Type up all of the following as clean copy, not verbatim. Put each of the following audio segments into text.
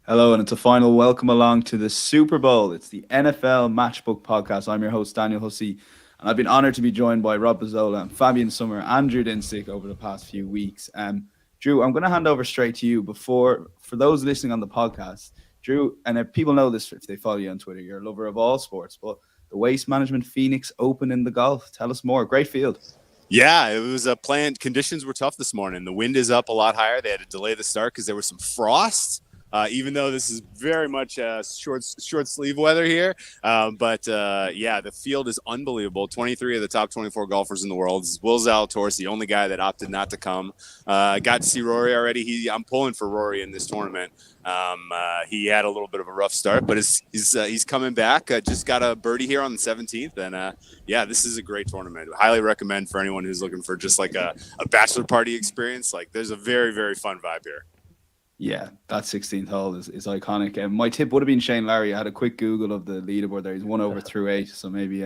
Hello, and it's a final welcome along to the Super Bowl. It's the NFL Matchbook Podcast. I'm your host, Daniel Hussey, and I've been honored to be joined by Rob Pizzola and Fabian Sommer and Drew Dinsick over the past few weeks. Drew, I'm going to hand over straight to you. For those listening on the podcast, Drew, and if people know this if they follow you on Twitter, you're a lover of all sports, but the Waste Management Phoenix Open in the golf. Tell us more. Great field. Yeah, it was a planned. Conditions were tough this morning. The wind is up a lot higher. They had to delay the start because there was some frost. Even though this is very much short sleeve weather here, yeah, the field is unbelievable. 23 of the top 24 golfers in the world. Will Zalatoris, the only guy that opted not to come. Got to see Rory already. I'm pulling for Rory in this tournament. He had a little bit of a rough start, but he's coming back. Just got a birdie here on the 17th, and yeah, this is a great tournament. Highly recommend for anyone who's looking for just like a bachelor party experience. Like, there's a very, very fun vibe here. Yeah, that 16th hole is iconic. My tip would have been Shane Larry. I had a quick Google of the leaderboard there. He's 1 over through 8, so maybe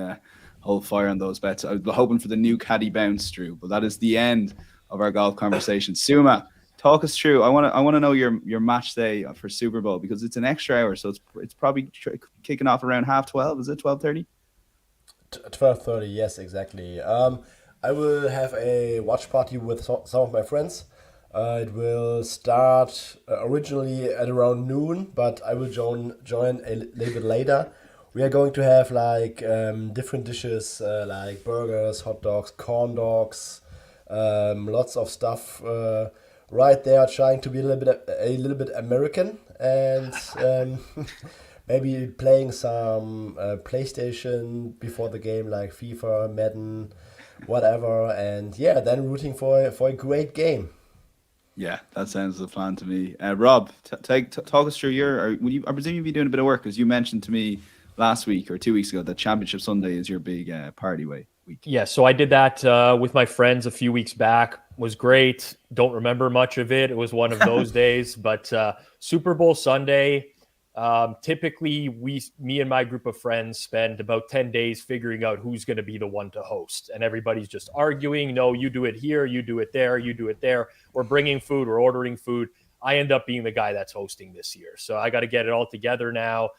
hold fire on those bets. I was hoping for the new caddy bounce, Drew, but that is the end of our golf conversation. Suma, talk us through. I want to know your match day for Super Bowl because it's an extra hour, so it's probably kicking off around 12:30. Is it 12:30? 12:30, yes, exactly. I will have a watch party with some of my friends. It will start originally at around noon, but I will join a little bit later. We are going to have like different dishes like burgers, hot dogs, corn dogs, lots of stuff right there, trying to be a little bit American and maybe playing some PlayStation before the game, like FIFA, Madden, whatever, and yeah, then rooting for a great game. Yeah, that sounds the plan to me. Rob, talk us through I presume you'll be doing a bit of work because you mentioned to me last week or 2 weeks ago that Championship Sunday is your big party week. Yeah, so I did that with my friends a few weeks back. Was great. Don't remember much of it. It was one of those days. But Super Bowl Sunday, typically me and my group of friends spend about 10 days figuring out who's going to be the one to host. And everybody's just arguing. No, you do it here. You do it there. You do it there. We're bringing food. We're ordering food. I end up being the guy that's hosting this year. So I got to get it all together now.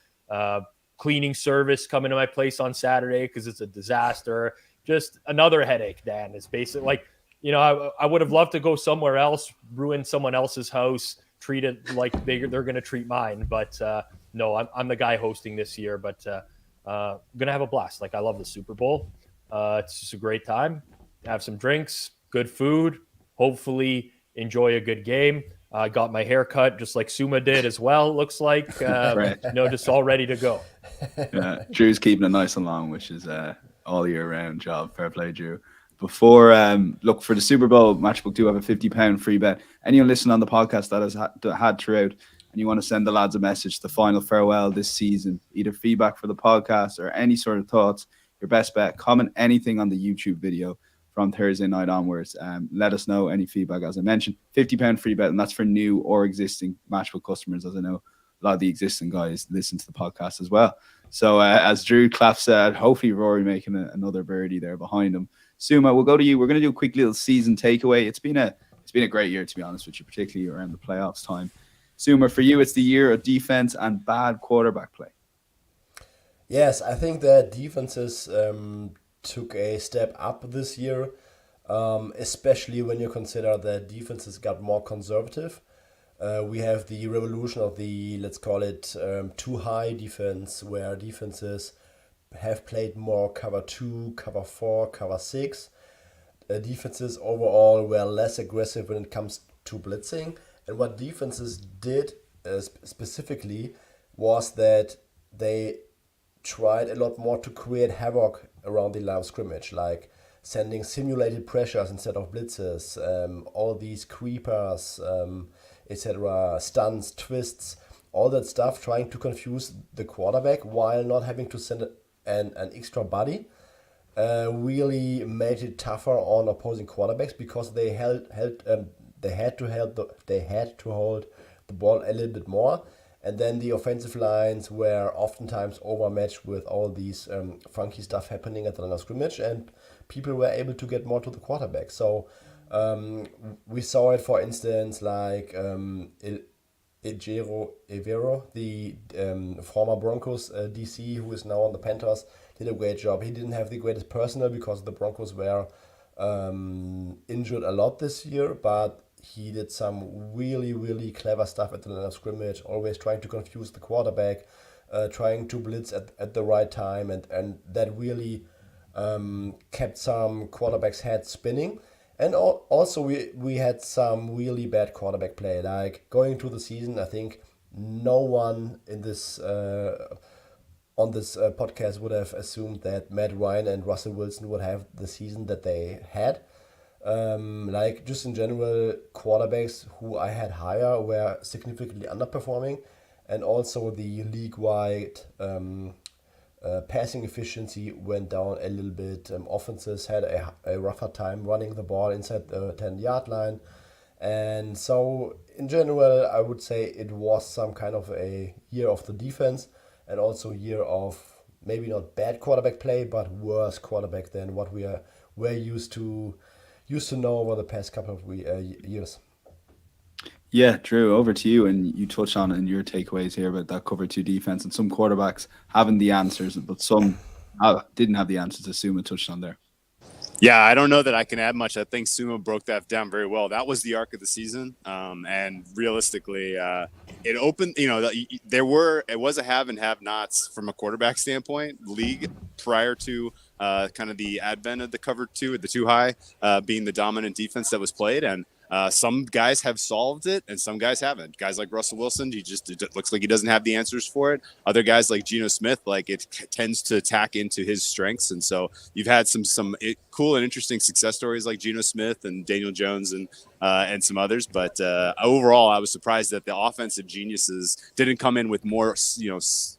Cleaning service coming to my place on Saturday because it's a disaster. Just another headache, Dan. It's basically like, I would have loved to go somewhere else, ruin someone else's house, treat it like they're going to treat mine. But no, I'm the guy hosting this year. But I'm going to have a blast. Like, I love the Super Bowl. It's just a great time. Have some drinks, good food, hopefully enjoy a good game. I got my hair cut just like Suma did as well, looks like. Right. Just all ready to go. Drew's keeping it nice and long, which is all year round job. Fair play, Drew. Before look for the Super Bowl Matchbook, do have a £50 free bet. Anyone listening on the podcast that has had throughout, and you want to send the lads a message, the final farewell this season, either feedback for the podcast or any sort of thoughts, your best bet, comment anything on the YouTube video from Thursday night onwards. Let us know any feedback. As I mentioned, £50 free bet, and that's for new or existing Matchbook customers, as I know a lot of the existing guys listen to the podcast as well. So as Drew claps said, hopefully Rory making another birdie there behind him. Suma, we'll go to you. We're going to do a quick little season takeaway. It's been a great year, to be honest with you, particularly around the playoffs time. Suma, for you, it's the year of defense and bad quarterback play. Yes, I think that defenses took a step up this year, especially when you consider that defenses got more conservative. We have the revolution of the, let's call it, too high defense, where defenses have played more cover 2, cover 4, cover 6. Defenses overall were less aggressive when it comes to blitzing. And what defenses did specifically was that they tried a lot more to create havoc around the line of scrimmage, like sending simulated pressures instead of blitzes, all these creepers, etc., stunts, twists, all that stuff, trying to confuse the quarterback while not having to send an extra body. Really made it tougher on opposing quarterbacks because they had to hold the ball a little bit more. And then the offensive lines were oftentimes overmatched with all these funky stuff happening at the line of scrimmage, and people were able to get more to the quarterback. So we saw it, for instance, like Evero, the former Broncos DC, who is now on the Panthers, did a great job. He didn't have the greatest personnel because the Broncos were injured a lot this year, but he did some really, really clever stuff at the line of scrimmage, always trying to confuse the quarterback, trying to blitz at the right time, and that really kept some quarterbacks' heads spinning. And also we had some really bad quarterback play. Like going into the season, I think no one in this on this podcast would have assumed that Matt Ryan and Russell Wilson would have the season that they had. Like just in general, quarterbacks who I had higher were significantly underperforming, and also the league-wide passing efficiency went down a little bit. Offenses had a rougher time running the ball inside the 10-yard line. And so, in general, I would say it was some kind of a year of the defense, and also a year of maybe not bad quarterback play, but worse quarterback than what we're used to know over the past couple of years. Yeah, Drew, over to you. And you touched on it in your takeaways here about that cover two defense and some quarterbacks having the answers, but some didn't have the answers, as Suma touched on there. Yeah, I don't know that I can add much. I think Suma broke that down very well. That was the arc of the season. And realistically, it opened, it was a have and have nots from a quarterback standpoint, league prior to kind of the advent of the cover two, the too high being the dominant defense that was played. And some guys have solved it and some guys haven't. Guys like Russell Wilson, it looks like he doesn't have the answers for it. Other guys like Geno Smith, like it tends to tack into his strengths. And so you've had some cool and interesting success stories like Geno Smith and Daniel Jones and some others. But overall, I was surprised that the offensive geniuses didn't come in with more,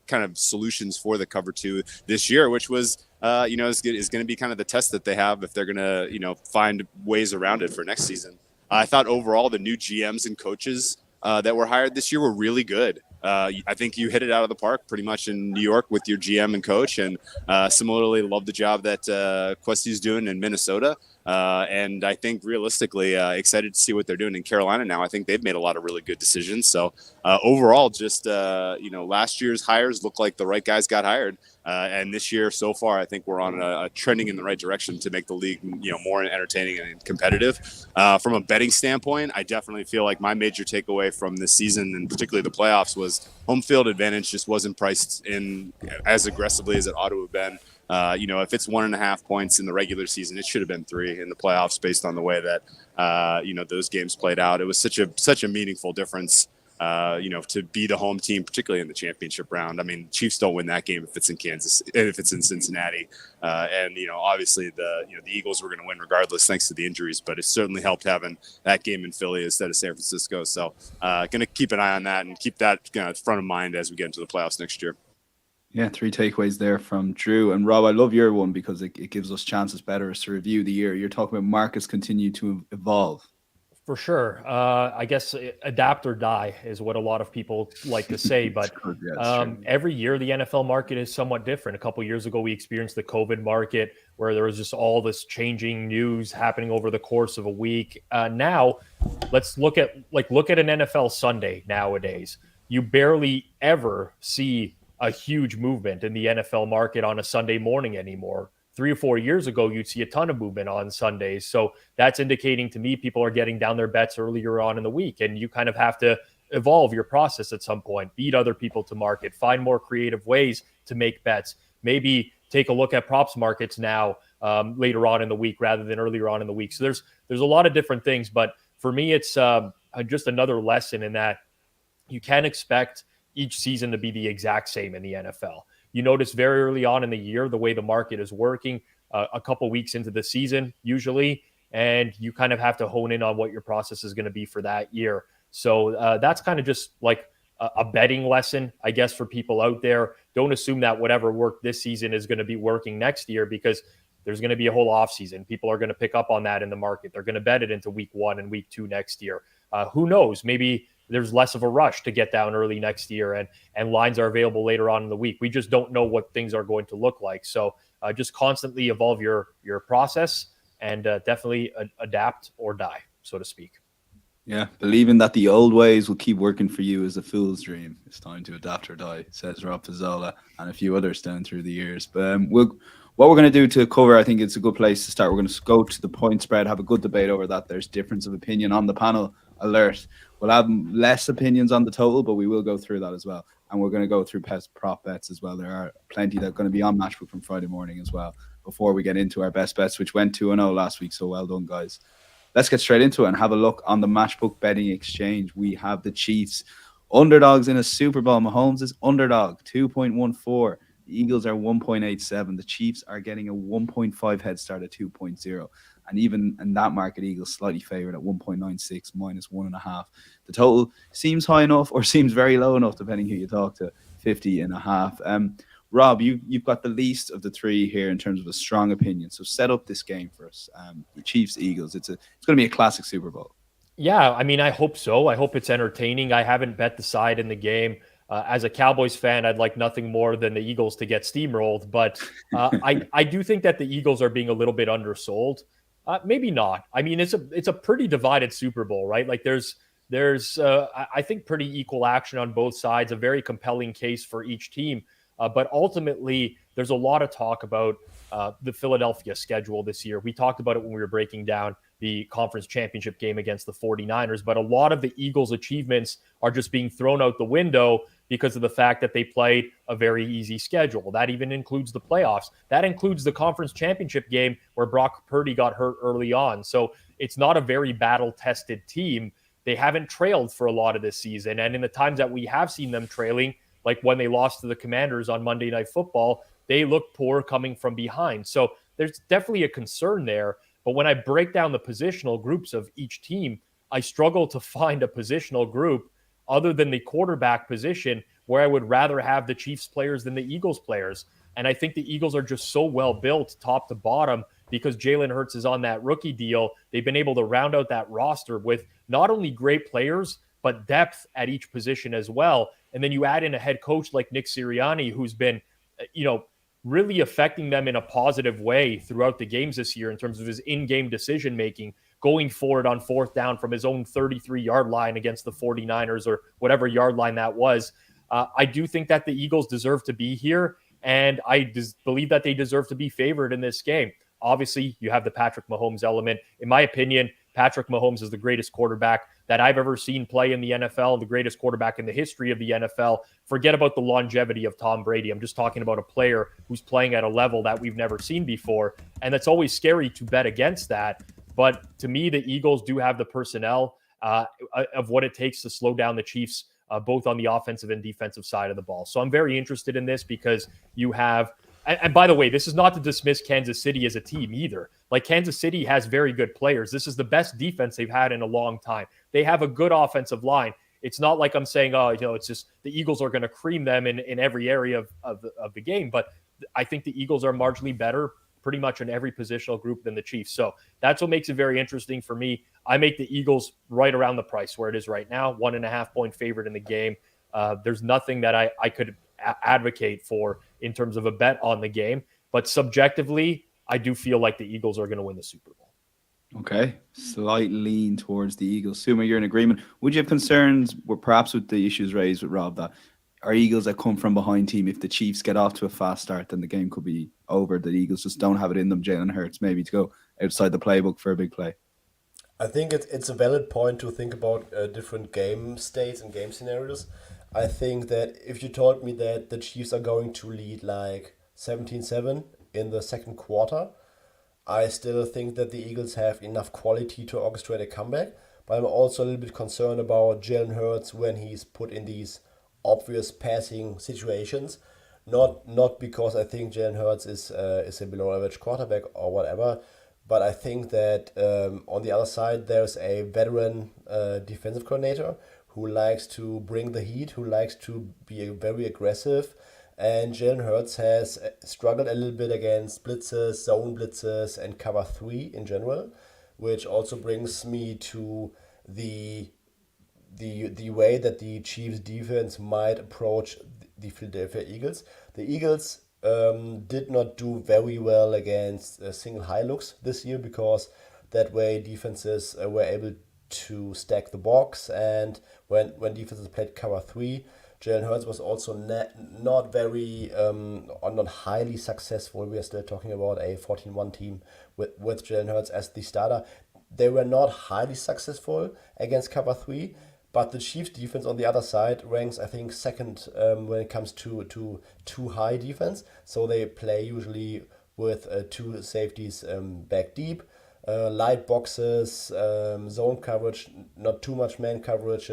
kind of solutions for the cover two this year, which was, is going to be kind of the test that they have if they're going to, find ways around it for next season. I thought overall the new GMs and coaches that were hired this year were really good. I think you hit it out of the park pretty much in New York with your GM and coach, and similarly love the job that Questy's doing in Minnesota. And I think realistically excited to see what they're doing in Carolina now. I think they've made a lot of really good decisions. So overall, just, last year's hires look like the right guys got hired. And this year so far, I think we're on a trending in the right direction to make the league, more entertaining and competitive. From a betting standpoint, I definitely feel like my major takeaway from this season, and particularly the playoffs, was home field advantage just wasn't priced in as aggressively as it ought to have been. If it's 1.5 points in the regular season, it should have been 3 in the playoffs based on the way that, those games played out. It was such a meaningful difference, to be the home team, particularly in the championship round. I mean, Chiefs don't win that game if it's in if it's in Cincinnati. And obviously the Eagles were going to win regardless, thanks to the injuries, but it certainly helped having that game in Philly instead of San Francisco. So, going to keep an eye on that and keep that front of mind as we get into the playoffs next year. Yeah, 3 takeaways there from Drew. And Rob, I love your one because it gives us chances better to review the year. You're talking about markets continue to evolve. For sure. I guess adapt or die is what a lot of people like to say. But every year, the NFL market is somewhat different. A couple of years ago, we experienced the COVID market where there was just all this changing news happening over the course of a week. Now, let's look at an NFL Sunday nowadays. You barely ever see a huge movement in the NFL market on a Sunday morning anymore. 3 or 4 years ago, you'd see a ton of movement on Sundays. So that's indicating to me people are getting down their bets earlier on in the week. And you kind of have to evolve your process at some point, beat other people to market, find more creative ways to make bets. Maybe take a look at props markets now later on in the week rather than earlier on in the week. So there's a lot of different things. But for me, it's just another lesson in that you can't expect each season to be the exact same in the NFL. You notice very early on in the year, the way the market is working, a couple weeks into the season, usually, and you kind of have to hone in on what your process is going to be for that year. So that's kind of just like a betting lesson, I guess, for people out there. Don't assume that whatever worked this season is going to be working next year, because there's going to be a whole off season. People are going to pick up on that in the market. They're going to bet it into week 1 and week 2 next year. Who knows? Maybe there's less of a rush to get down early next year and lines are available later on in the week. We just don't know what things are going to look like. So just constantly evolve your process and definitely adapt or die, so to speak. Yeah, believing that the old ways will keep working for you is a fool's dream. It's time to adapt or die, says Rob Pizzola and a few others down through the years. But what we're going to do to cover, I think it's a good place to start. We're going to go to the point spread, have a good debate over that. There's difference of opinion on the panel alert. We'll have less opinions on the total, but we will go through that as well. And we're going to go through best prop bets as well. There are plenty that are going to be on Matchbook from Friday morning as well before we get into our best bets, which went 2-0 last week. So well done, guys. Let's get straight into it and have a look on the Matchbook betting exchange. We have the Chiefs underdogs in a Super Bowl. Mahomes is underdog 2.14. The Eagles are 1.87. The Chiefs are getting a 1.5 head start at 2.0. And even in that market, Eagles slightly favored at 1.96 minus 1.5. The total seems high enough or seems very low enough, depending who you talk to, 50.5. Rob, you've got the least of the three here in terms of a strong opinion. So set up this game for us. Chiefs, Eagles. It's going to be a classic Super Bowl. Yeah, I mean, I hope so. I hope it's entertaining. I haven't bet the side in the game. As a Cowboys fan, I'd like nothing more than the Eagles to get steamrolled. But I do think that the Eagles are being a little bit undersold. Maybe not. I mean, it's a pretty divided Super Bowl, right? Like there's I think pretty equal action on both sides. A very compelling case for each team. But ultimately, there's a lot of talk about the Philadelphia schedule this year. We talked about it when we were breaking down the conference championship game against the 49ers, but a lot of the Eagles' achievements are just being thrown out the window because of the fact that they played a very easy schedule. That even includes the playoffs. That includes the conference championship game where Brock Purdy got hurt early on. So it's not a very battle-tested team. They haven't trailed for a lot of this season. And in the times that we have seen them trailing, like when they lost to the Commanders on Monday Night Football, they look poor coming from behind. So there's definitely a concern there. But when I break down the positional groups of each team, I struggle to find a positional group other than the quarterback position where I would rather have the Chiefs players than the Eagles players. And I think the Eagles are just so well built top to bottom because Jalen Hurts is on that rookie deal. They've been able to round out that roster with not only great players, but depth at each position as well. And then you add in a head coach like Nick Sirianni, who's been, really affecting them in a positive way throughout the games this year in terms of his in-game decision-making, going forward on fourth down from his own 33-yard line against the 49ers or whatever yard line that was. I do think that the Eagles deserve to be here, and I believe that they deserve to be favored in this game. Obviously, you have the Patrick Mahomes element. In my opinion, Patrick Mahomes is the greatest quarterback that I've ever seen play in the NFL, the greatest quarterback in the history of the NFL. Forget about the longevity of Tom Brady. I'm just talking about a player who's playing at a level that we've never seen before. And it's always scary to bet against that. But to me, the Eagles do have the personnel of what it takes to slow down the Chiefs, both on the offensive and defensive side of the ball. So I'm very interested in this because you have, and by the way, this is not to dismiss Kansas City as a team either. Like Kansas City has very good players. This is the best defense they've had in a long time. They have a good offensive line. It's not like I'm saying, it's just the Eagles are going to cream them in every area of the game. But I think the Eagles are marginally better pretty much in every positional group than the Chiefs. So that's what makes it very interesting for me. I make the Eagles right around the price where it is right now, 1.5 point favorite in the game. There's nothing that I could advocate for in terms of a bet on the game. But subjectively, I do feel like the Eagles are going to win the Super Bowl. Okay, slight lean towards the Eagles. Suma, you're in agreement. Would you have concerns, perhaps with the issues raised with Rob, that our Eagles that come from behind team, if the Chiefs get off to a fast start, then the game could be over. The Eagles just don't have it in them, Jalen Hurts, maybe to go outside the playbook for a big play. I think it's a valid point to think about different game states and game scenarios. I think that if you told me that the Chiefs are going to lead like 17-7 in the second quarter, I still think that the Eagles have enough quality to orchestrate a comeback. But I'm also a little bit concerned about Jalen Hurts when he's put in these obvious passing situations. Not because I think Jalen Hurts is a below average quarterback or whatever, but I think that on the other side there's a veteran defensive coordinator who likes to bring the heat, who likes to be very aggressive. And Jalen Hurts has struggled a little bit against blitzes, zone blitzes, and cover 3 in general, which also brings me to the way that the Chiefs defense might approach the Philadelphia Eagles. The Eagles did not do very well against single high looks this year because that way defenses were able to stack the box, and when defenses played cover 3, Jalen Hurts was also not very or not highly successful. We are still talking about a 14-1 team with Jalen Hurts as the starter. They were not highly successful against cover 3, but the Chiefs defense on the other side ranks, I think, second when it comes to too high defense. So they play usually with 2 safeties back deep, light boxes, zone coverage, not too much man coverage,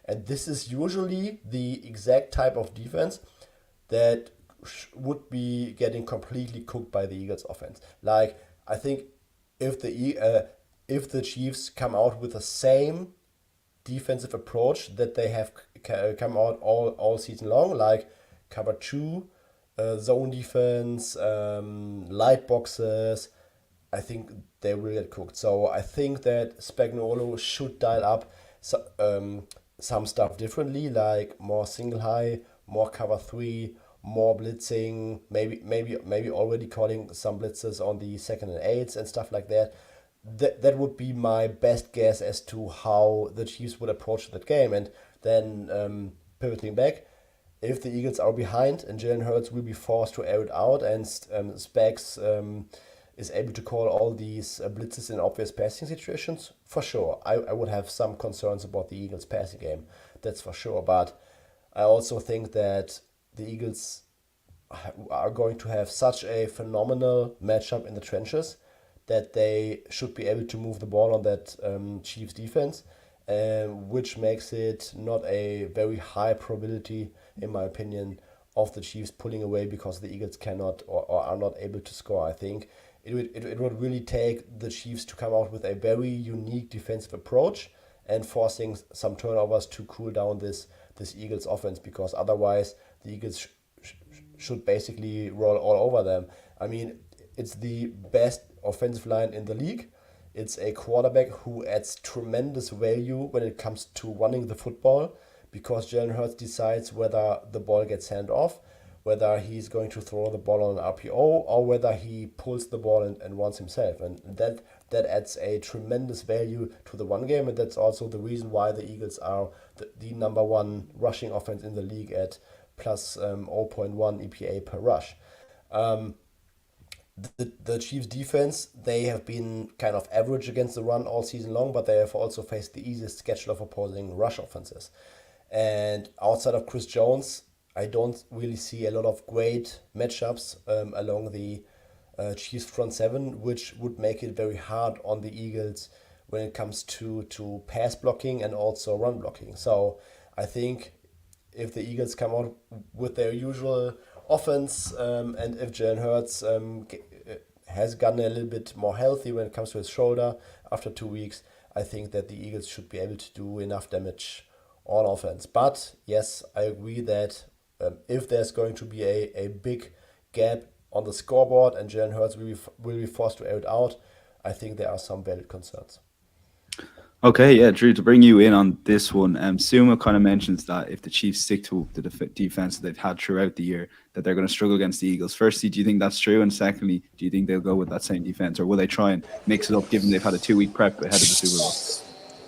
and this is usually the exact type of defense that would be getting completely cooked by the Eagles offense. Like, I think if the Chiefs come out with the same defensive approach that they have come out all season long, like cover 2, zone defense, light boxes, I think they will get cooked. So I think that Spagnuolo should dial up some stuff differently, like more single high, more cover 3, more blitzing, maybe already calling some blitzes on the 2nd and 8s and stuff like that. That would be my best guess as to how the Chiefs would approach that game. And then pivoting back, if the Eagles are behind and Jalen Hurts will be forced to air it out, and Spags is able to call all these blitzes in obvious passing situations, for sure, I would have some concerns about the Eagles' passing game. That's for sure. But I also think that the Eagles are going to have such a phenomenal matchup in the trenches that they should be able to move the ball on that Chiefs defense, which makes it not a very high probability, in my opinion, of the Chiefs pulling away because the Eagles cannot or are not able to score. I think it would really take the Chiefs to come out with a very unique defensive approach and forcing some turnovers to cool down this Eagles offense, because otherwise the Eagles should basically roll all over them. I mean, it's the best offensive line in the league. It's a quarterback who adds tremendous value when it comes to running the football, because Jalen Hurts decides whether the ball gets handed off, whether he's going to throw the ball on an RPO, or whether he pulls the ball and runs himself. And that adds a tremendous value to the run game, and that's also the reason why the Eagles are the number 1 rushing offense in the league at plus 0.1 EPA per rush. The Chiefs defense, they have been kind of average against the run all season long, but they have also faced the easiest schedule of opposing rush offenses. And outside of Chris Jones, I don't really see a lot of great matchups along the Chiefs front 7, which would make it very hard on the Eagles when it comes to pass blocking and also run blocking. So I think if the Eagles come out with their usual offense, and if Jalen Hurts has gotten a little bit more healthy when it comes to his shoulder after 2 weeks, I think that the Eagles should be able to do enough damage on offense. But yes, I agree that if there's going to be a big gap on the scoreboard and Jalen Hurts will be forced to air it out, I think there are some valid concerns. Okay, yeah, Drew, to bring you in on this one, Suma kind of mentions that if the Chiefs stick to the defense that they've had throughout the year, that they're going to struggle against the Eagles. Firstly, do you think that's true? And secondly, do you think they'll go with that same defense, or will they try and mix it up given they've had a 2-week prep ahead of the Super Bowl?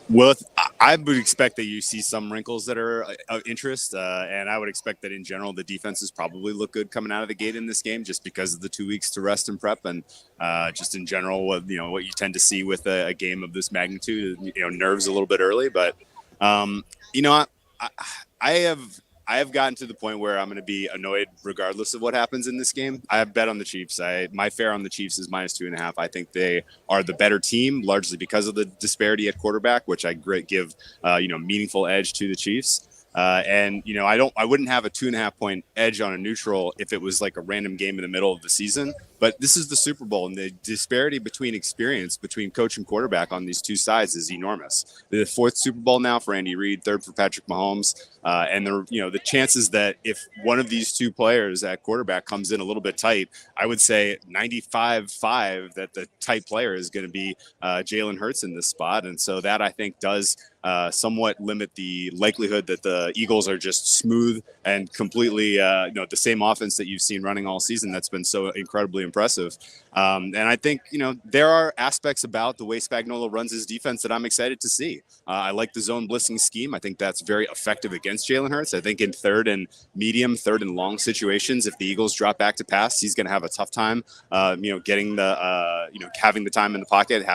Well, I would expect that you see some wrinkles that are of interest, and I would expect that in general the defenses probably look good coming out of the gate in this game, just because of the 2 weeks to rest and prep, and just in general, what you tend to see with a game of this magnitude, nerves a little bit early. But I have gotten to the point where I'm going to be annoyed regardless of what happens in this game. I have bet on the Chiefs. My fare on the Chiefs is -2.5. I think they are the better team, largely because of the disparity at quarterback, which I give meaningful edge to the Chiefs. I wouldn't have a 2.5 point edge on a neutral if it was like a random game in the middle of the season. But this is the Super Bowl, and the disparity between experience between coach and quarterback on these two sides is enormous. The 4th Super Bowl now for Andy Reid, 3rd for Patrick Mahomes, and the chances that if one of these two players at quarterback comes in a little bit tight, I would say 95-5 that the tight player is going to be Jalen Hurts in this spot, and so that I think does somewhat limit the likelihood that the Eagles are just smooth and completely the same offense that you've seen running all season that's been so incredibly impressive. And I think, there are aspects about the way Spagnuolo runs his defense that I'm excited to see. I like the zone blitzing scheme. I think that's very effective against Jalen Hurts. I think in third and long situations, if the Eagles drop back to pass, he's going to have a tough time, getting having the time in the pocket,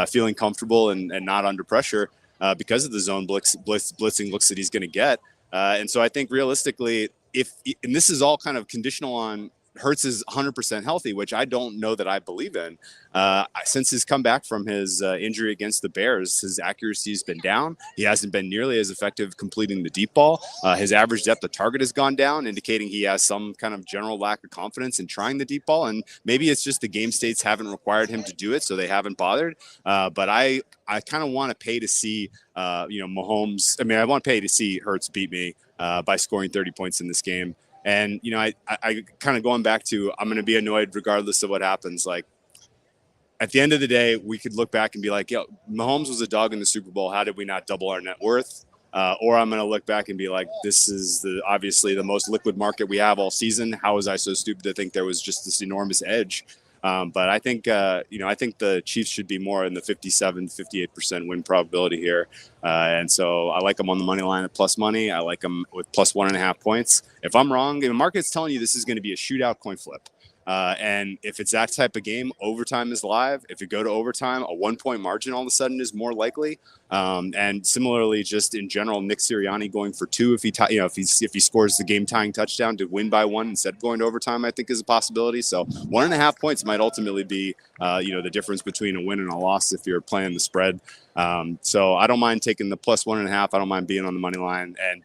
feeling comfortable and not under pressure because of the zone blitzing looks that he's going to get. And so I think realistically, and this is all kind of conditional on Hurts is 100% healthy, which I don't know that I believe in. Since his comeback from his injury against the Bears, his accuracy has been down. He hasn't been nearly as effective completing the deep ball. His average depth of target has gone down, indicating he has some kind of general lack of confidence in trying the deep ball. And maybe it's just the game states haven't required him to do it, so they haven't bothered. But I kind of want to pay to see, Mahomes. I mean, I want to pay to see Hurts beat me by scoring 30 points in this game. And, I kind of going back to, I'm going to be annoyed regardless of what happens. Like, at the end of the day, we could look back and be like, yo, Mahomes was a dog in the Super Bowl. How did we not double our net worth? Or I'm going to look back and be like, this is obviously the most liquid market we have all season. How was I so stupid to think there was just this enormous edge? But I think, I think the Chiefs should be more in the 57-58% win probability here. And so I like them on the money line at plus money. I like them with plus 1.5 points. If I'm wrong, the market's telling you this is going to be a shootout coin flip. And if it's that type of game, overtime is live. If you go to overtime, a 1-point margin all of a sudden is more likely. And similarly, just in general, Nick Sirianni going for 2 if he scores the game tying touchdown to win by 1 instead of going to overtime, I think is a possibility. So 1.5 points might ultimately be the difference between a win and a loss if you're playing the spread. So I don't mind taking the plus 1.5. I don't mind being on the money line. And,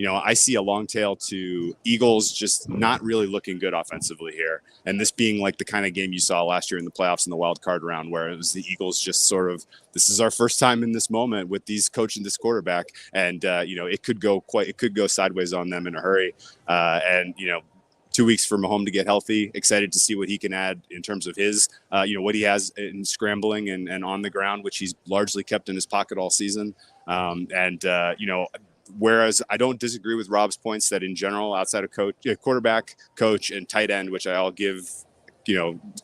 I see a long tail to Eagles just not really looking good offensively here. And this being like the kind of game you saw last year in the playoffs in the wild card round, where it was the Eagles just sort of, this is our first time in this moment with these coaching this quarterback. And, it could go sideways on them in a hurry. 2 weeks for Mahomes to get healthy. Excited to see what he can add in terms of his, what he has in scrambling and on the ground, which he's largely kept in his pocket all season. Whereas I don't disagree with Rob's points that in general, outside of quarterback, coach, and tight end, which I all give,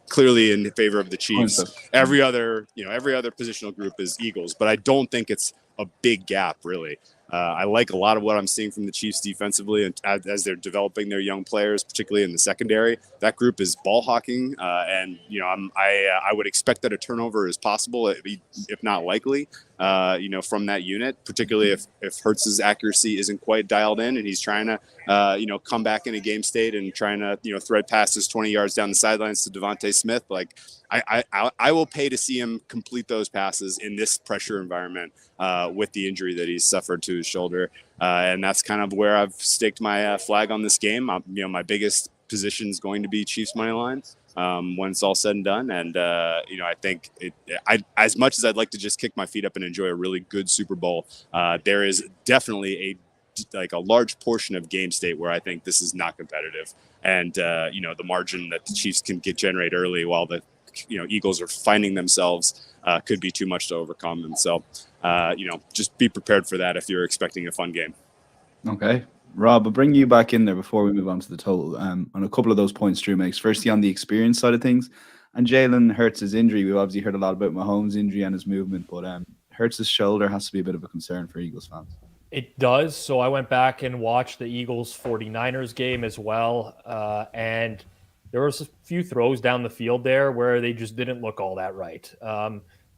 clearly in favor of the Chiefs. Every other positional group is Eagles, but I don't think it's a big gap really. I like a lot of what I'm seeing from the Chiefs defensively, and as they're developing their young players, particularly in the secondary. That group is ball hawking, and I would expect that a turnover is possible, if not likely. From that unit, particularly if Hurts's accuracy isn't quite dialed in, and he's trying to come back in a game state and trying to thread passes 20 yards down the sidelines to Devontae Smith. Like I will pay to see him complete those passes in this pressure environment with the injury that he's suffered to his shoulder. And that's kind of where I've staked my flag on this game. My biggest position is going to be Chiefs money line when it's all said and done. And, I think as much as I'd like to just kick my feet up and enjoy a really good Super Bowl, there is definitely a large portion of game state where I think this is not competitive. And, the margin that the Chiefs can generate early while the Eagles are finding themselves could be too much to overcome. And so, just be prepared for that if you're expecting a fun game. Okay. Rob, I'll bring you back in there before we move on to the total on a couple of those points Drew makes. Firstly, on the experience side of things, and Jalen Hurts' injury. We've obviously heard a lot about Mahomes' injury and his movement, but Hurts' shoulder has to be a bit of a concern for Eagles fans. It does. So I went back and watched the Eagles 49ers game as well. And there was a few throws down the field there where they just didn't look all that right.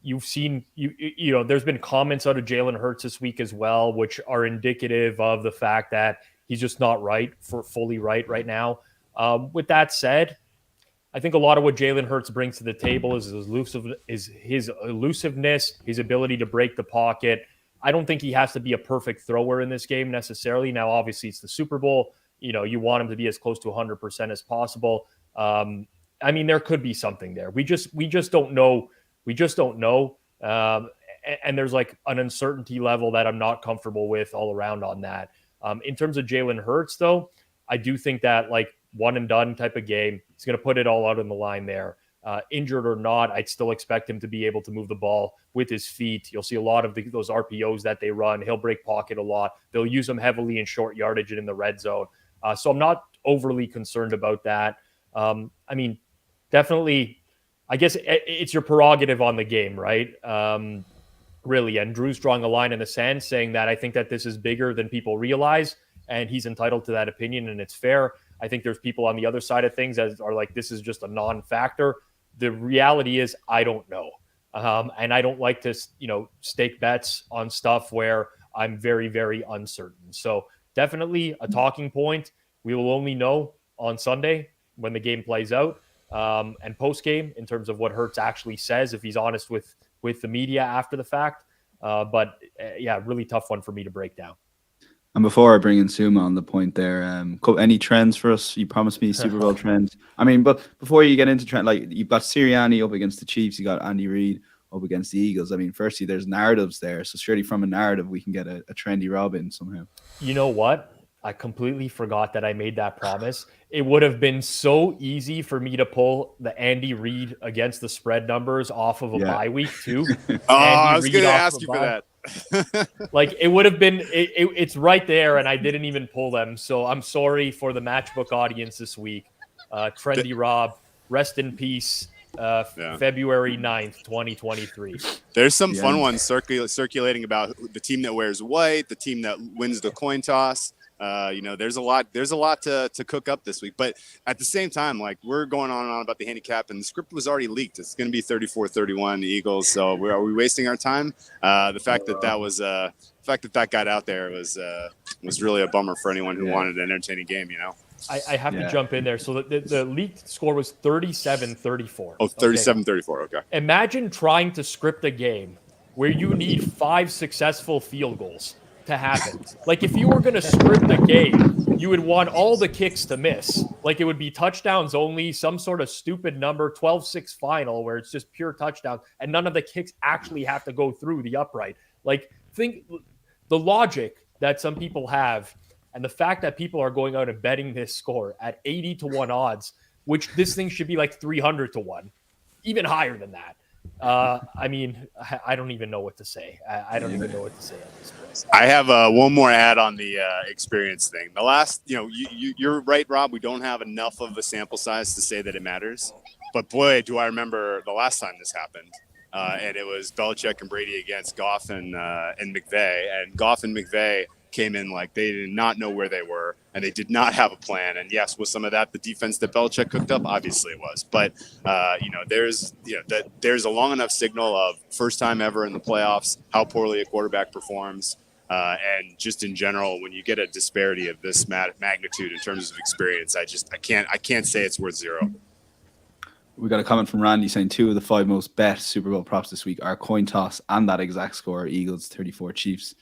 You've seen, there's been comments out of Jalen Hurts this week as well, which are indicative of the fact that he's just not fully right now. With that said, I think a lot of what Jalen Hurts brings to the table is his elusiveness, his ability to break the pocket. I don't think he has to be a perfect thrower in this game necessarily. Now, obviously, it's the Super Bowl. You want him to be as close to 100% as possible. There could be something there. We just don't know. We just don't know. And there's like an uncertainty level that I'm not comfortable with all around on that. In terms of Jalen Hurts, though, I do think that like one and done type of game, he's going to put it all out on the line there. Injured or not, I'd still expect him to be able to move the ball with his feet. You'll see a lot of those RPOs that they run. He'll break pocket a lot. They'll use him heavily in short yardage and in the red zone. So I'm not overly concerned about that. definitely, I guess it's your prerogative on the game, right? Really. And Drew's drawing a line in the sand saying that I think that this is bigger than people realize, and he's entitled to that opinion, and it's fair. I think there's people on the other side of things that are like, this is just a non-factor. The reality is, I don't know. And I don't like to, stake bets on stuff where I'm very, very uncertain. So definitely a talking point. We will only know on Sunday when the game plays out, and post-game in terms of what Hurts actually says, if he's honest with the media after the fact. But really tough one for me to break down. And before I bring in Suma on the point there, any trends for us? You promised me Super Bowl trends. I mean, but before you get into trend, like you've got Sirianni up against the Chiefs, you got Andy Reid up against the Eagles. I mean, firstly, there's narratives there, so surely from a narrative we can get a trendy Rob in somehow. You know what? I completely forgot that I made that promise. It would have been so easy for me to pull the Andy Reid against the spread numbers off of a bye week too. I was going to ask you for that. Like it would have been, it's right there, and I didn't even pull them. So I'm sorry for the Matchbook audience this week. Trendy Rob, rest in peace. February 9th, 2023. There's some fun ones circulating about the team that wears white, the team that wins the coin toss. There's a lot to cook up this week, but at the same time, like we're going on and on about the handicap, and the script was already leaked. It's going to be 34-31 the Eagles. So are we wasting our time? The fact that got out there was really a bummer for anyone who wanted an entertaining game. I have to jump in there. So the leaked score was 37-34. Oh, 37-34. Okay. Imagine trying to script a game where you need 5 successful field goals to happen. Like if you were going to script a game, you would want all the kicks to miss. Like it would be touchdowns only, some sort of stupid number, 12-6 final where it's just pure touchdown, and none of the kicks actually have to go through the upright. Like think the logic that some people have, and the fact that people are going out and betting this score at 80-1 odds, which this thing should be like 300-1, even higher than that. I mean, I don't even know what to say. I don't even know what to say at this point. I have one more add on the experience thing. The last, you're right, Rob. We don't have enough of a sample size to say that it matters. But boy, do I remember the last time this happened. And it was Belichick and Brady against Goff and McVay. And Goff and McVay came in like they did not know where they were, and they did not have a plan. And yes, was some of that the defense that Belichick cooked up? Obviously it was. But there's a long enough signal of first time ever in the playoffs, how poorly a quarterback performs, and just in general, when you get a disparity of this magnitude in terms of experience, I can't say it's worth zero. We got a comment from Randy saying 2 of the 5 most bet Super Bowl props this week are coin toss and that exact score: Eagles 34, Chiefs.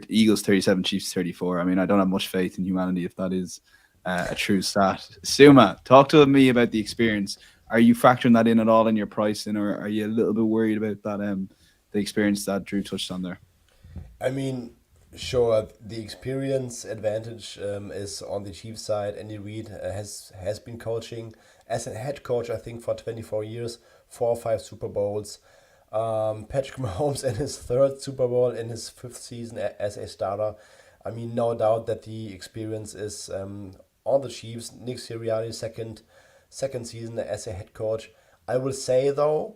Eagles 37, Chiefs 34. I mean, I don't have much faith in humanity if that is a true stat. Suma, talk to me about the experience. Are you factoring that in at all in your pricing, or are you a little bit worried about that the experience that Drew touched on there? I mean, sure, the experience advantage is on the Chiefs side. Andy Reid has been coaching as a head coach, I think, for 24 years, 4 or 5 Super Bowls. Patrick Mahomes in his 3rd Super Bowl in his 5th season as a starter. I mean, no doubt that the experience is on the Chiefs. Nick Sirianni, second season as a head coach. I will say, though,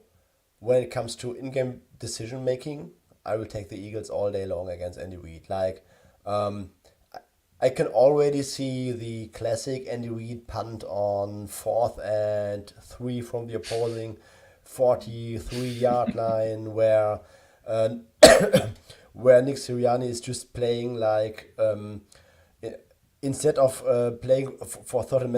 when it comes to in-game decision making, I will take the Eagles all day long against Andy Reid. Like, I can already see the classic Andy Reid punt on 4th and 3 from the opposing 43-yard line, where Nick Sirianni is just playing like instead of playing for third and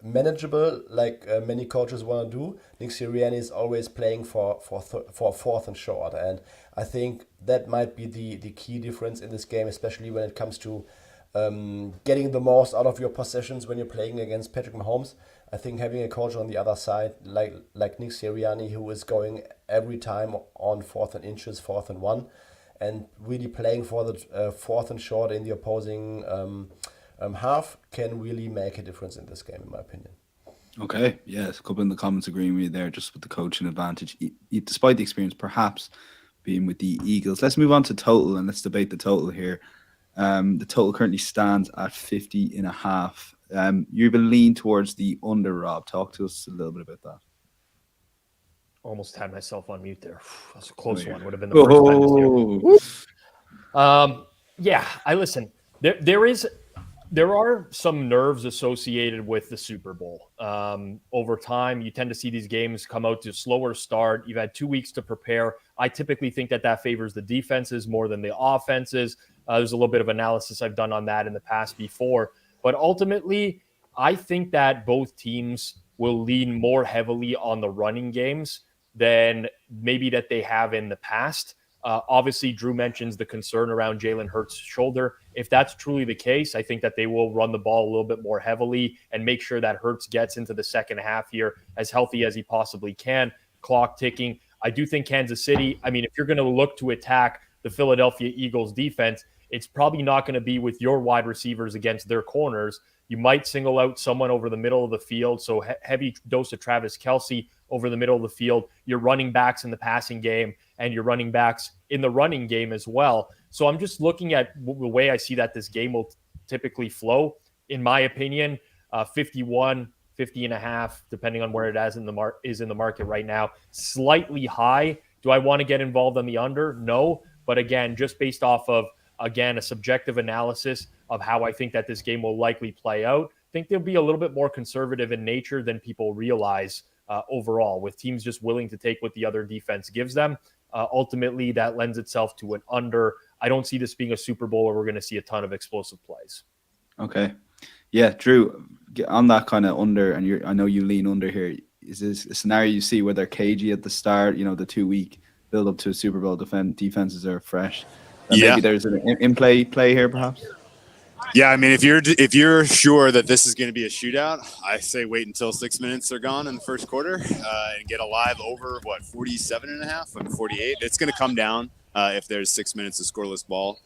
manageable like many coaches want to do. Nick Sirianni is always playing for 4th and short, and I think that might be the key difference in this game, especially when it comes to getting the most out of your possessions when you're playing against Patrick Mahomes. I think having a coach on the other side, like Nick Sirianni, who is going every time on 4th and inches, 4th and 1, and really playing for the 4th and short in the opposing half, can really make a difference in this game, in my opinion. Okay, yes, a couple in the comments agreeing with you there, just with the coaching advantage, despite the experience perhaps being with the Eagles. Let's move on to total, and let's debate the total here. The total currently stands at 50.5. You've been lean towards the under, Rob. Talk to us a little bit about that. Almost had myself on mute there. That's a close one. Would have been the first time this year. Yeah, I listen. There are some nerves associated with the Super Bowl. Over time, you tend to see these games come out to a slower start. You've had 2 weeks to prepare. I typically think that favors the defenses more than the offenses. There's a little bit of analysis I've done on that in the past before. But ultimately, I think that both teams will lean more heavily on the running games than maybe that they have in the past. Obviously, Drew mentions the concern around Jalen Hurts' shoulder. If that's truly the case, I think that they will run the ball a little bit more heavily and make sure that Hurts gets into the second half here as healthy as he possibly can. Clock ticking. I do think Kansas City, I mean, if you're going to look to attack the Philadelphia Eagles defense, it's probably not going to be with your wide receivers against their corners. You might single out someone over the middle of the field. So heavy dose of Travis Kelce over the middle of the field. Your running backs in the passing game and your running backs in the running game as well. So I'm just looking at the way I see that this game will typically flow. In my opinion, 51, 50 and a half, depending on where it is in the market right now. Slightly high. Do I want to get involved on the under? No. But again, just based off of, a subjective analysis of how I think that this game will likely play out, I think they'll be a little bit more conservative in nature than people realize overall, with teams just willing to take what the other defense gives them. Ultimately, that lends itself to an under. I don't see this being a Super Bowl where we're going to see a ton of explosive plays. Okay. Yeah, Drew, on that kind of under, and I know you lean under here. Is this a scenario you see where they're cagey at the start, the 2 week build up to a Super Bowl defenses are fresh? Maybe there's an in-play here, perhaps? Yeah, I mean, if you're sure that this is going to be a shootout, I say wait until 6 minutes are gone in the first quarter and get a live over, 47.5 and 48. It's going to come down if there's 6 minutes of scoreless ball.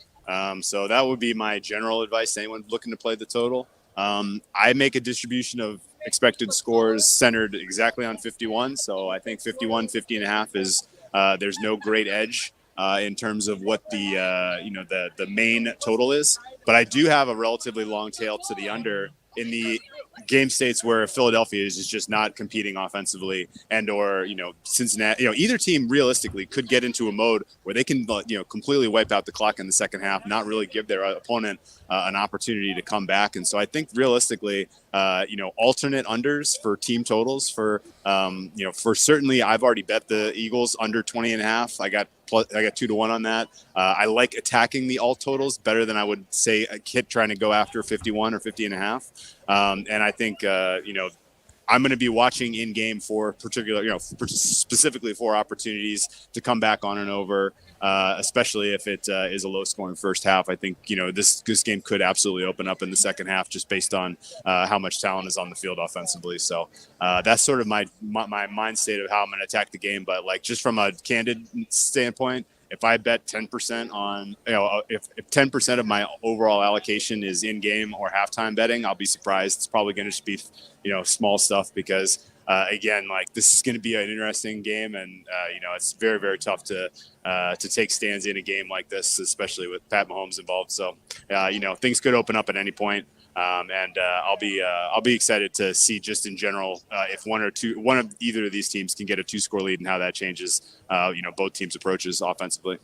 So that would be my general advice to anyone looking to play the total. I make a distribution of expected scores centered exactly on 51. So I think 51, 50.5 is there's no great edge in terms of what the main total is. But I do have a relatively long tail to the under in the game states where Philadelphia is just not competing offensively, and or Cincinnati, either team realistically could get into a mode where they can completely wipe out the clock in the second half, not really give their opponent an opportunity to come back. And so I think realistically, alternate unders for team totals for certainly I've already bet the Eagles under 20.5. I got 2-1 on that. I like attacking the alt totals better than I would say a kid trying to go after 51 or 50.5. And I think, I'm going to be watching in game for specifically for opportunities to come back on and over, especially if it is a low scoring first half. I think, this game could absolutely open up in the second half just based on how much talent is on the field offensively. So that's sort of my mind state of how I'm going to attack the game. But just from a candid standpoint, if I bet 10% on, if 10% of my overall allocation is in game or halftime betting, I'll be surprised. It's probably going to just be, small stuff because, again, this is going to be an interesting game. And, it's very, very tough to take stands in a game like this, especially with Pat Mahomes involved. So, things could open up at any point. And I'll be excited to see just in general if one of either of these teams can get a 2-score lead and how that changes both teams' approaches offensively.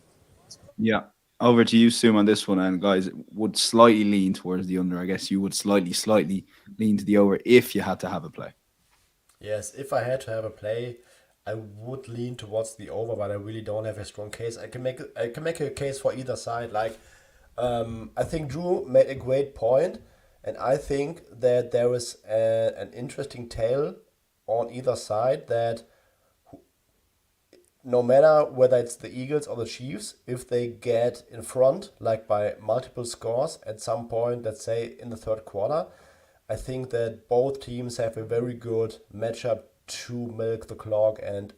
Yeah, over to you, Sum, on this one. And guys, would slightly lean towards the under. I guess you would slightly lean to the over if you had to have a play. Yes, if I had to have a play, I would lean towards the over, but I really don't have a strong case. I can make a case for either side. I think Drew made a great point. And I think that there is an interesting tale on either side that no matter whether it's the Eagles or the Chiefs, if they get in front, by multiple scores at some point, let's say in the third quarter, I think that both teams have a very good matchup to milk the clock and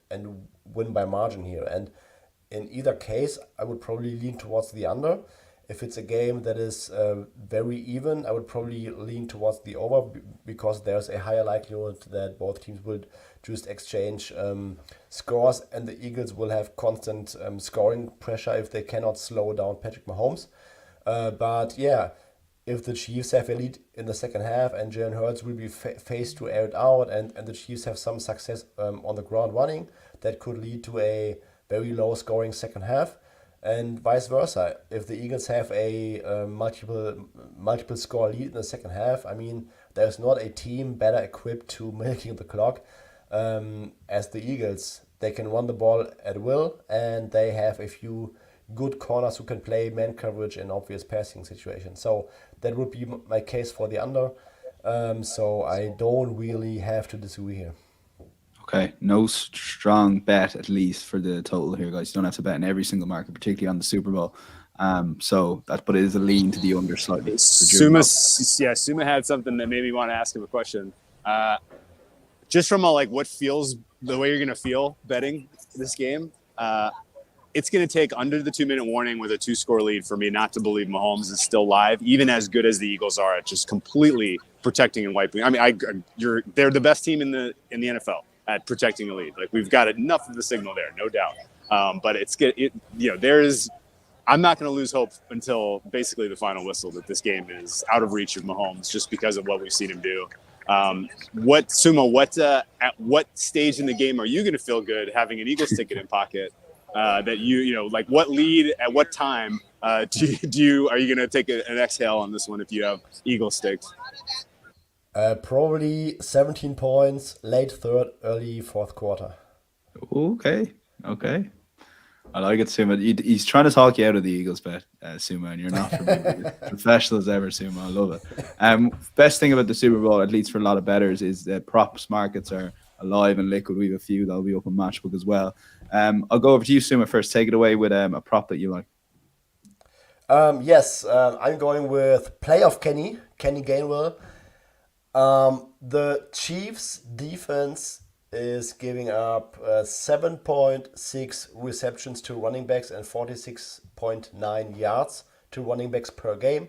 win by margin here. And in either case, I would probably lean towards the under. If it's a game that is very even, I would probably lean towards the over because there's a higher likelihood that both teams will just exchange scores and the Eagles will have constant scoring pressure if they cannot slow down Patrick Mahomes. But yeah, if the Chiefs have a lead in the second half and Jalen Hurts will be faced to air it out, and the Chiefs have some success on the ground running, that could lead to a very low scoring second half, and vice versa. If the Eagles have a multiple score lead in the second half, I mean, there's not a team better equipped to milking the clock as the Eagles. They can run the ball at will, and they have a few good corners who can play man coverage in obvious passing situations. So that would be my case for the under. So I don't really have to disagree here. Okay, no strong bet at least for the total here, guys. You don't have to bet in every single market, particularly on the Super Bowl. But it is a lean to the under slightly. Suma had something that made me want to ask him a question. Just from what feels the way you're going to feel betting this game, it's going to take under the 2-minute warning with a 2-score lead for me not to believe Mahomes is still live, even as good as the Eagles are at just completely protecting and wiping. I mean, they're the best team in the NFL at protecting a lead. We've got enough of the signal there, no doubt. But I'm not going to lose hope until basically the final whistle that this game is out of reach of Mahomes, just because of what we've seen him do. At what stage in the game are you going to feel good having an Eagles ticket in pocket? That what lead at what time are you going to take an exhale on this one if you have Eagles staked? Probably 17 points, late third, early fourth quarter. Okay. I like it, Suma. He's trying to talk you out of the Eagles bet, Suma, and you're not professional as ever, Suma. I love it. Best thing about the Super Bowl, at least for a lot of bettors, is that props markets are alive and liquid. We have a few that'll be up on Matchbook as well. I'll go over to you, Suma, first. Take it away with a prop that you like. Yes, I'm going with playoff Kenny Gainwell. The Chiefs defense is giving up 7.6 receptions to running backs and 46.9 yards to running backs per game,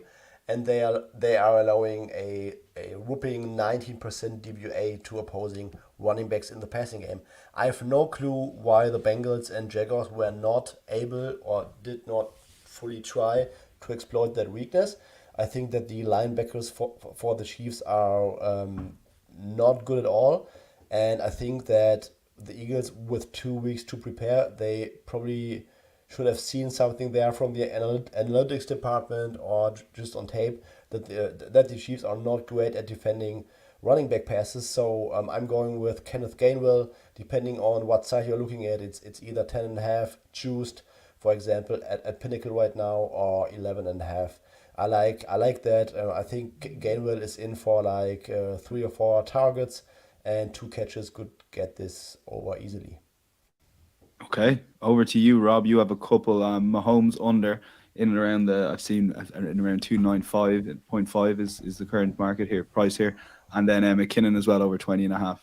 and they are allowing a whooping 19% DVOA to opposing running backs in the passing game. I have no clue why the Bengals and Jaguars were not able or did not fully try to exploit that weakness. I think that the linebackers for the Chiefs are not good at all. And I think that the Eagles, with 2 weeks to prepare, they probably should have seen something there from the analytics department or just on tape that the Chiefs are not great at defending running back passes. So I'm going with Kenneth Gainwell. Depending on what side you're looking at, it's either 10.5 juiced, for example, at Pinnacle right now, or 11.5. I like that. I think Gainwell is in for 3 or 4 targets, and 2 catches could get this over easily. Okay, over to you, Rob. You have a couple. Mahomes under in and around I've seen in around 295.5 is the current market here, price here, and then McKinnon as well over 20.5.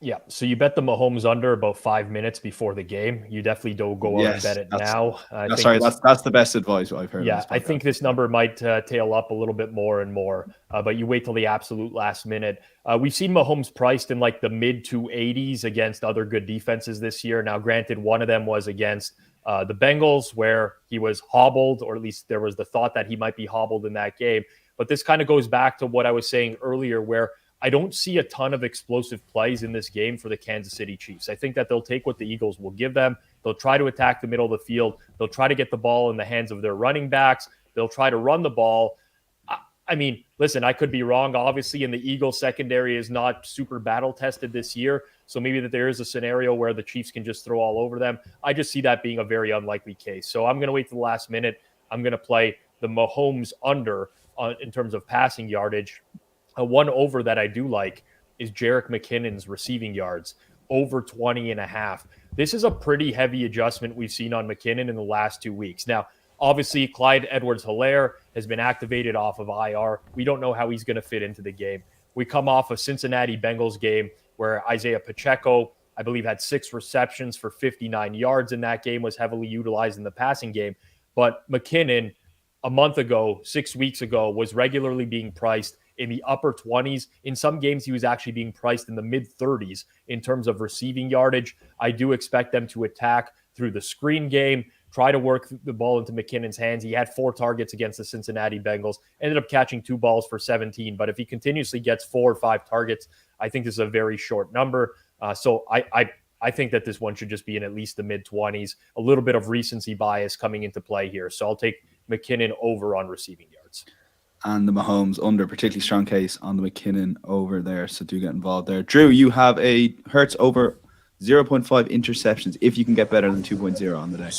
Yeah, so you bet the Mahomes under about 5 minutes before the game. You definitely don't go out and bet it now. That's the best advice I've heard. Yeah, I think this number might tail up a little bit more and more, but you wait till the absolute last minute. We've seen Mahomes priced in the mid 280s against other good defenses this year. Now, granted, one of them was against the Bengals, where he was hobbled, or at least there was the thought that he might be hobbled in that game. But this kind of goes back to what I was saying earlier, where I don't see a ton of explosive plays in this game for the Kansas City Chiefs. I think that they'll take what the Eagles will give them. They'll try to attack the middle of the field. They'll try to get the ball in the hands of their running backs. They'll try to run the ball. I mean, listen, I could be wrong. Obviously, and the Eagles secondary is not super battle tested this year. So maybe that there is a scenario where the Chiefs can just throw all over them. I just see that being a very unlikely case. So I'm going to wait to the last minute. I'm going to play the Mahomes under in terms of passing yardage. One over that I do like is Jerick McKinnon's receiving yards, over 20.5. This is a pretty heavy adjustment we've seen on McKinnon in the last 2 weeks. Now, obviously, Clyde Edwards-Helaire has been activated off of IR. We don't know how he's going to fit into the game. We come off a Cincinnati Bengals game where Isaiah Pacheco, I believe, had 6 receptions for 59 yards in that game, was heavily utilized in the passing game. But McKinnon, a month ago, 6 weeks ago, was regularly being priced in the upper 20s. In some games, he was actually being priced in the mid 30s in terms of receiving yardage. I do expect them to attack through the screen game, try to work the ball into McKinnon's hands. He had 4 targets against the Cincinnati Bengals, ended up catching 2 balls for 17. But if he continuously gets 4 or 5 targets, I think this is a very short number. So I think that this one should just be in at least the mid-20s. A little bit of recency bias coming into play here. So I'll take McKinnon over on receiving yards. And the Mahomes under, particularly strong case on the McKinnon over there. So do get involved there. Drew, you have a Hurts over 0.5 interceptions if you can get better than 2.0 on the day.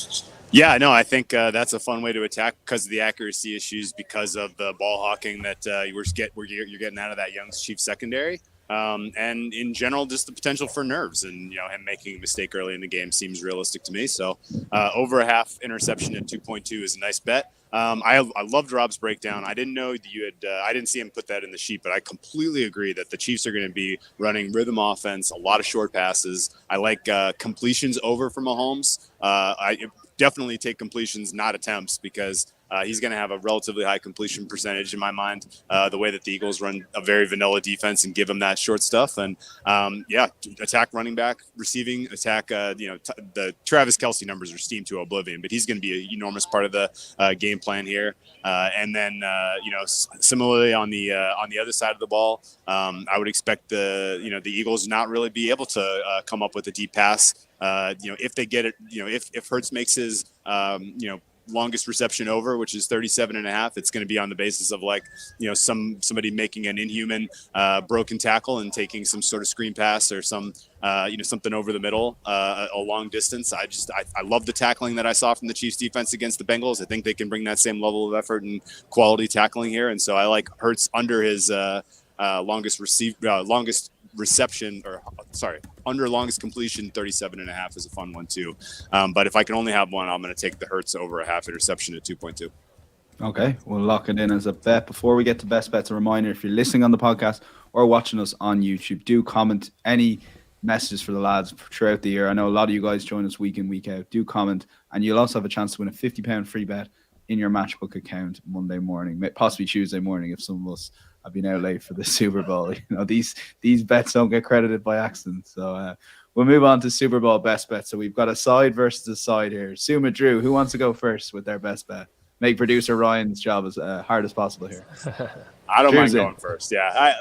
Yeah, no, I think that's a fun way to attack because of the accuracy issues, because of the ball hawking that you're getting out of that Young's Chiefs secondary. And in general, just the potential for nerves, and him making a mistake early in the game seems realistic to me. So over a half interception at 2.2 is a nice bet. I loved Rob's breakdown. I didn't know that you had. I didn't see him put that in the sheet, but I completely agree that the Chiefs are going to be running rhythm offense, a lot of short passes. I like completions over for Mahomes. I definitely take completions, not attempts, because he's going to have a relatively high completion percentage in my mind, the way that the Eagles run a very vanilla defense and give him that short stuff. And attack running back, receiving, attack, the Travis Kelce numbers are steamed to oblivion, but he's going to be an enormous part of the game plan here. And then, similarly on the other side of the ball, I would expect the Eagles not really be able to come up with a deep pass. If they get it, if Hurts makes his, longest reception over, which is 37.5, it's going to be on the basis of somebody making an inhuman broken tackle and taking some sort of screen pass or some something over the middle, a long distance. I love the tackling that I saw from the Chiefs defense against the Bengals. I think they can bring that same level of effort and quality tackling here, and so I like Hurts under his longest completion, 37.5 is a fun one too. But if I can only have one, I'm going to take the Hurts over a half interception at 2.2. Okay, we'll lock it in as a bet. Before we get to best bets, a reminder, if you're listening on the podcast or watching us on YouTube, do comment any messages for the lads throughout the year. I know a lot of you guys join us week in, week out. Do comment, and you'll also have a chance to win a £50 free bet in your Matchbook account Monday morning, possibly Tuesday morning if some of us have been out late for the Super Bowl. These bets don't get credited by accident. So we'll move on to Super Bowl best bet. So we've got a side versus a side here. Suma, Drew, who wants to go first with their best bet? Make producer Ryan's job as hard as possible here. I don't mind going first. Yeah,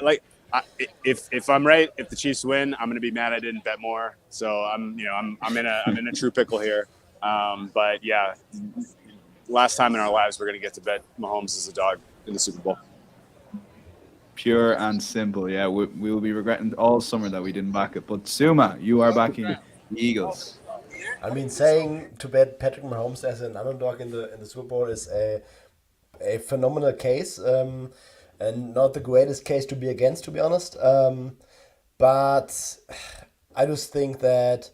if I'm right, if the Chiefs win, I'm going to be mad I didn't bet more. So I'm in a true pickle here. But yeah, last time in our lives we're going to get to bet Mahomes as a dog in the Super Bowl. Pure and simple. Yeah, we will be regretting all summer that we didn't back it. But Suma, you are backing the Eagles. I mean, saying to bet Patrick Mahomes as an underdog in the Super Bowl is a phenomenal case, and not the greatest case to be against, to be honest. But I just think that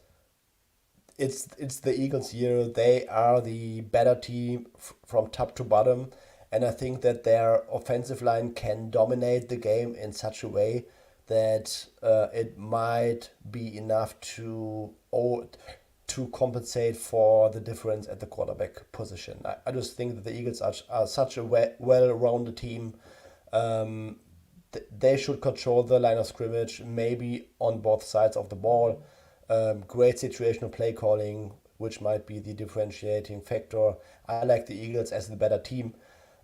it's the Eagles' year. They are the better team from top to bottom. And I think that their offensive line can dominate the game in such a way that it might be enough to compensate for the difference at the quarterback position. I just think that the Eagles are such a well-rounded team. They should control the line of scrimmage, maybe on both sides of the ball. Great situational play calling, which might be the differentiating factor. I like the Eagles as the better team.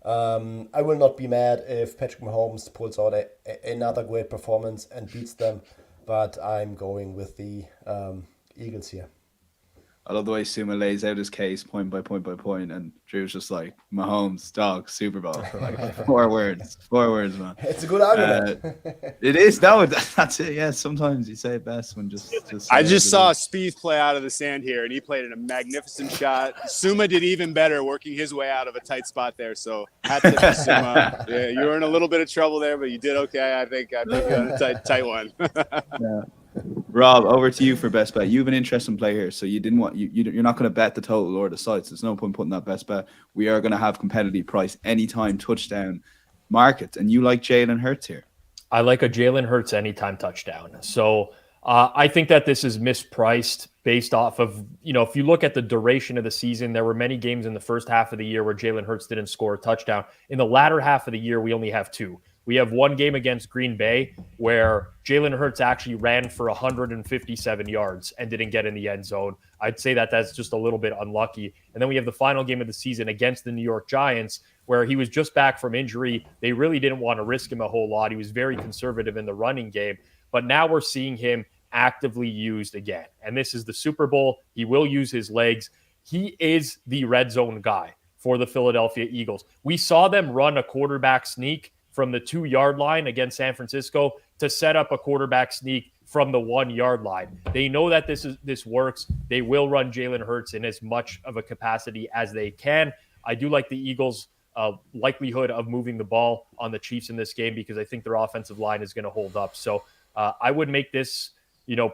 I will not be mad if Patrick Mahomes pulls out another great performance and beats them, but I'm going with the Eagles here. I love the way Suma lays out his case point by point by point, and Drew's just like, Mahomes, dog, Super Bowl for like 4 words. 4 words, man. It's a good argument. It is. No, that's it. Yeah, sometimes you say it best when just I just saw Spieth play out of the sand here, and he played in a magnificent shot. Suma did even better, working his way out of a tight spot there. So hat tip to Suma. Yeah, you were in a little bit of trouble there, but you did okay. I think you had a tight one. Yeah. Rob, over to you for best bet. You have an interesting play here, so you're not going to bet the total or the sides. There's no point putting that best bet. We are going to have competitive price anytime touchdown markets, and you like Jalen Hurts here. I like a Jalen Hurts anytime touchdown. So I think that this is mispriced based off of, if you look at the duration of the season, there were many games in the first half of the year where Jalen Hurts didn't score a touchdown. In the latter half of the year, we only have 2. We have one game against Green Bay where Jalen Hurts actually ran for 157 yards and didn't get in the end zone. I'd say that that's just a little bit unlucky. And then we have the final game of the season against the New York Giants, where he was just back from injury. They really didn't want to risk him a whole lot. He was very conservative in the running game. But now we're seeing him actively used again. And this is the Super Bowl. He will use his legs. He is the red zone guy for the Philadelphia Eagles. We saw them run a quarterback sneak from the 2-yard line against San Francisco to set up a quarterback sneak from the 1-yard line. They know that this works. They will run Jalen Hurts in as much of a capacity as they can. I do like the Eagles' likelihood of moving the ball on the Chiefs in this game because I think their offensive line is going to hold up. So I would make this,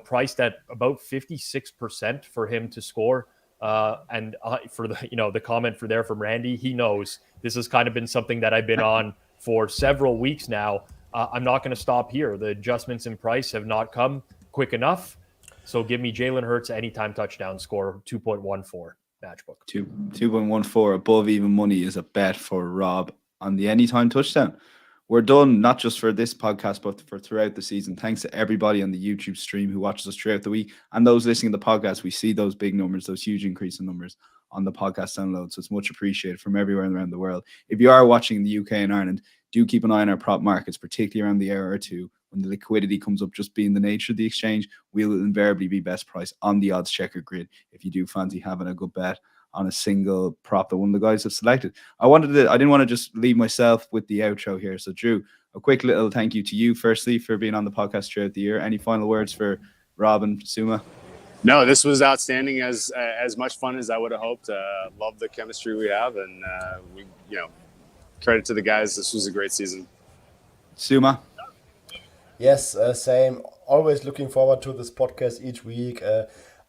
priced at about 56% for him to score. And for the comment from Randy, he knows this has kind of been something that I've been on for several weeks now. I'm not going to stop here. The adjustments in price have not come quick enough. So give me Jalen Hurts anytime touchdown score 2.14 matchbook. 2.14 above even money is a bet for Rob on the anytime touchdown. We're done, not just for this podcast, but for throughout the season. Thanks to everybody on the YouTube stream who watches us throughout the week and those listening to the podcast. We see those big numbers, those huge increase in numbers on the podcast download. So it's much appreciated from everywhere around the world. If you are watching in the UK and Ireland, do keep an eye on our prop markets, particularly around the hour or two. When the liquidity comes up, just being the nature of the exchange, we'll invariably be best price on the odds checker grid if you do fancy having a good bet on a single prop that one of the guys have selected. I didn't want to just leave myself with the outro here. So Drew, a quick little thank you to you firstly for being on the podcast throughout the year. Any final words for Rob and Suma? No, this was outstanding, as much fun as I would have hoped. Love the chemistry we have, and credit to the guys. This was a great season. Suma? Yes, same. Always looking forward to this podcast each week.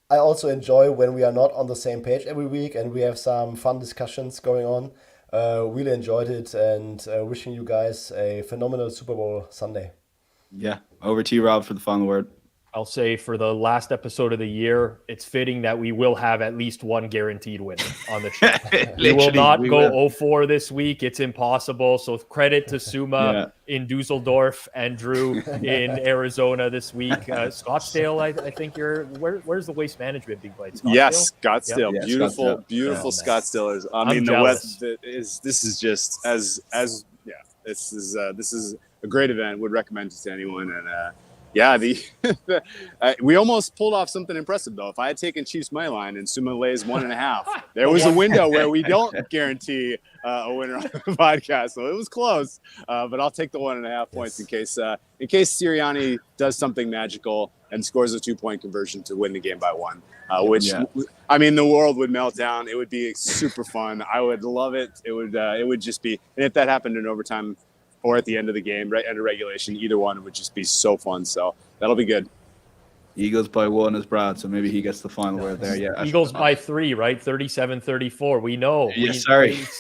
I also enjoy when we are not on the same page every week and we have some fun discussions going on. Really enjoyed it, and wishing you guys a phenomenal Super Bowl Sunday. Yeah. Over to you, Rob, for the final word. I'll say for the last episode of the year, it's fitting that we will have at least one guaranteed win on the show. We will not go 0-4 this week. It's impossible. So credit to Suma in Dusseldorf and Drew in Arizona this week. Scottsdale, I think you're. Where's the Waste Management big bite? Scottsdale? Yes, Scottsdale. Yeah, beautiful Scottsdale. Scottsdale. I mean, the weather this is just this is a great event. Would recommend it to anyone. And we almost pulled off something impressive, though. If I had taken Chiefs money line and Suma lays 1.5, there was a window where we don't guarantee a winner on the podcast, so it was close. But I'll take the 1.5 points in case Sirianni does something magical and scores a 2-point conversion to win the game by 1. I mean, the world would melt down. It would be super fun. I would love it. It would just be, and if that happened in overtime or at the end of the game, right under regulation, either one would just be so fun. So that'll be good. Eagles by 1 is Brad, so maybe he gets the final word there. Yeah, Eagles by 3, right? 37-34. We know. It's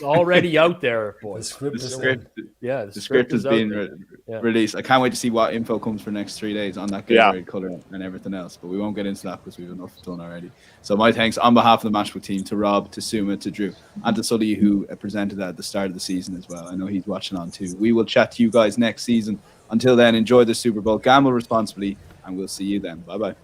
already out there, boys. The script has been released. I can't wait to see what info comes for next 3 days on that Gatorade color and everything else. But we won't get into that because we've enough done already. So my thanks on behalf of the Matchbook team to Rob, to Suma, to Drew, and to Sully, who presented at the start of the season as well. I know he's watching on too. We will chat to you guys next season. Until then, enjoy the Super Bowl, gamble responsibly, and we'll see you then. Bye-bye.